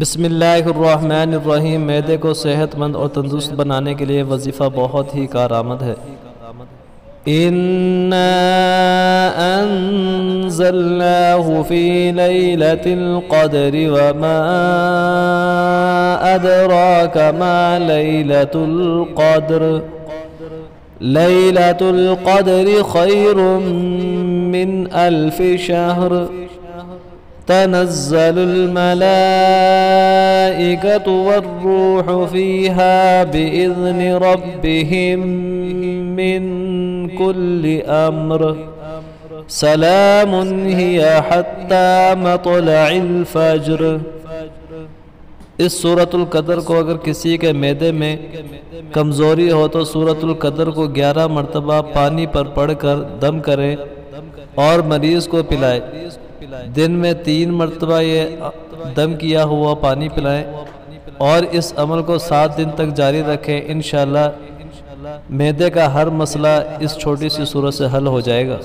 بسم اللہ الرحمن الرحیم۔ معدے کو صحت مند اور تندرست بنانے کے لیے وظیفہ بہت ہی کارآمد ہے۔ اِنَّا أَنزَلْنَاهُ فِي لَيْلَةِ الْقَدْرِ وَمَا أَدْرَاكَ مَا لَيْلَةُ الْقَدْرِ لَيْلَةُ الْقَدْرِ خَيْرٌ مِّنْ أَلْفِ شَهْرٍ تنزل الملائكة والروح فيها بإذن ربهم من كل أمر سلام هي حتى مطلع الفجر۔ اس سورۃ القدر کو اگر کسی کے معدے میں کمزوری ہو تو سورۃ القدر کو 11 مرتبہ پانی پر پڑھ کر دم کرے اور مریض کو پلائے۔ دن میں 3 مرتبہ یہ دم کیا ہوا پانی پلائیں اور اس عمل کو 7 دن تک جاری رکھیں۔ انشاءاللہ معدے کا ہر مسئلہ اس چھوٹی سی سورت سے حل ہو جائے گا۔